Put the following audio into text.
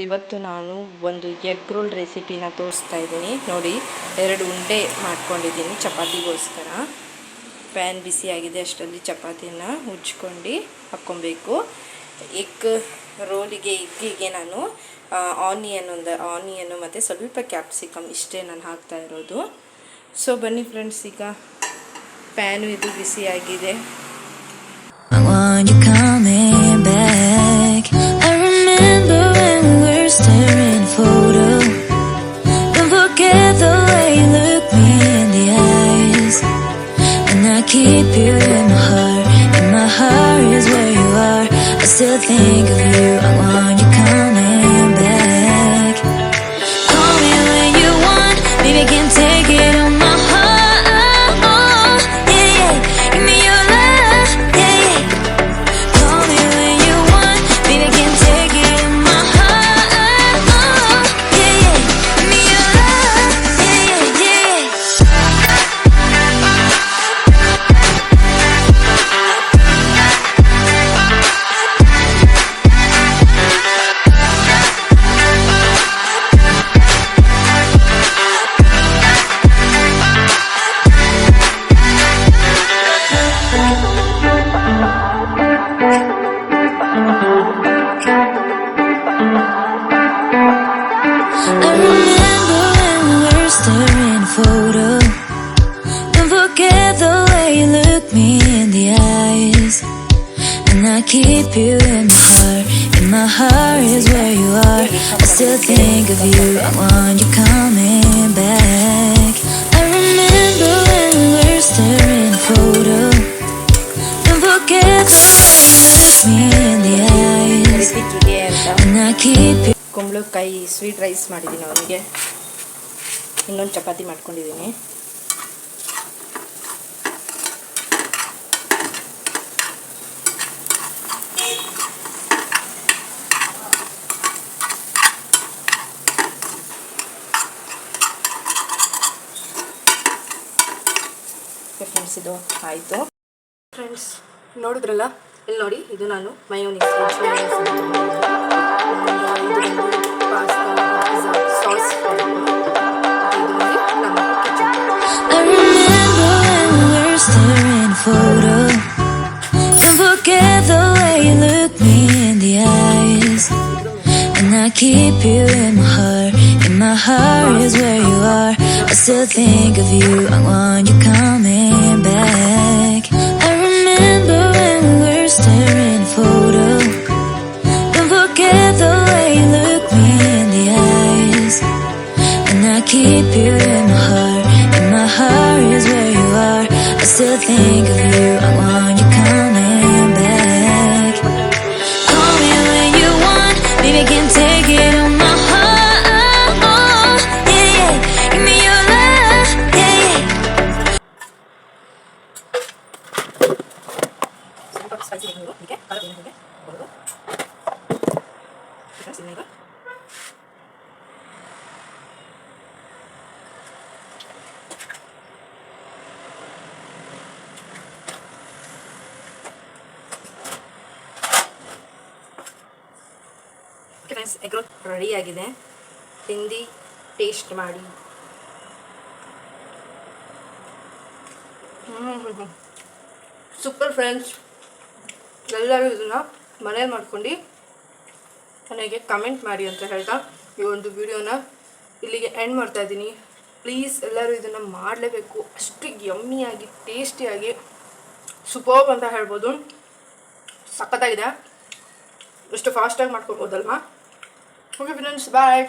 ಇವತ್ತು ನಾನು ಒಂದು ಎಗ್ ರೋಲ್ ರೆಸಿಪಿನ ತೋರಿಸ್ತಾ ಇದ್ದೀನಿ ನೋಡಿ. 2 ಉಂಡೆ ಮಾಡ್ಕೊಂಡಿದ್ದೀನಿ ಚಪಾತಿಗೋಸ್ಕರ. ಪ್ಯಾನ್ ಬಿಸಿಯಾಗಿದೆ, ಅಷ್ಟರಲ್ಲಿ ಚಪಾತಿನ ಉಜ್ಕೊಂಡು ಹಾಕ್ಕೊಬೇಕು. ಎಗ್ ರೋಲಿಗೆ ಎಗ್ಗಿಗೆ ನಾನು ಆನಿಯನ್ನು ಮತ್ತು ಸ್ವಲ್ಪ ಕ್ಯಾಪ್ಸಿಕಮ್ ಇಷ್ಟೇ ನಾನು ಹಾಕ್ತಾ ಇರೋದು. ಸೊ ಬನ್ನಿ ಫ್ರೆಂಡ್ಸ್, ಈಗ ಪ್ಯಾನು ಇದು ಬಿಸಿಯಾಗಿದೆ. Keep you in my heart is where you are. I still think of you, I want you coming back. Call me when you want, baby can take it on my heart. Yeah, yeah, give me your love, yeah, yeah. Call me when you want, baby can take it on my heart. Yeah, yeah, give me your love, yeah, yeah, yeah. Keep you in my heart is where you are. I still think of you, I want you coming back. I remember when we were staring photo. Don't forget the way you look me in the eyes. And I keep you. ಕುಂಬಳಕಾಯಿ sweet rice ಮಾಡಿದ್ದೀನಿ, ಅವನಿಗೆ ಇನ್ನೊಂದು ಚಪಾತಿ ಮಾಡ್ಕೊಂಡಿದ್ದೀನಿ. Friends, ಇದು ಆಯಿತು. Friends ನೋಡಿದ್ರಲ್ಲ, ಇಲ್ಲಿ ನೋಡಿ, ಇದು ನಾನು mayonnaise sauce. I remember when we were staring photo. Don't forget the way you look me in the eyes. And I keep you in my heart is where you are. I still think of you, I want you coming back. I remember when we were staring photo. Don't forget the way you look me in the eyes. And I keep you in my heart is where you are. I still think of you, I want you coming back. Call me when you want, baby can take it on my heart. Yeah, yeah, give me your love, yeah, yeah. ಸ್ವಲ್ಪ spicy ಬೇಕು ನಿಮಗೆ, ಖಾರ ಬೇಕು ನಿಮಗೆ ಬರೋದು. ಈಗ friends, egg roll ರೆಡಿಯಾಗಿದೆ. ತಿಂದು ಟೇಸ್ಟ್ ಮಾಡಿ. ಸೂಪರ್ ಫ್ರೆಂಡ್ಸ್, ಎಲ್ಲರೂ ಇದನ್ನು ಮನೇಲಿ ಮಾಡ್ಕೊಂಡು ನನಗೆ ಕಮೆಂಟ್ ಮಾಡಿ ಅಂತ ಹೇಳ್ತಾ ಈ ಒಂದು ವಿಡಿಯೋನ ಇಲ್ಲಿಗೆ ಎಂಡ್ ಮಾಡ್ತಾಯಿದ್ದೀನಿ. ಪ್ಲೀಸ್ ಎಲ್ಲರೂ ಇದನ್ನು ಮಾಡಲೇಬೇಕು. ಅಷ್ಟು ಯಮ್ಮಿಯಾಗಿ ಟೇಸ್ಟಿಯಾಗಿ ಸೂಪರ್ಬ್ ಅಂತ ಹೇಳ್ಬೋದು. ಸಖತ್ತಾಗಿದೆ. ಎಷ್ಟು ಫಾಸ್ಟಾಗಿ ಮಾಡ್ಕೊಬೋದಲ್ವಾ. ಓಕೆ ಫ್ರೆಂಡ್ಸ್, ಬಾಯ್.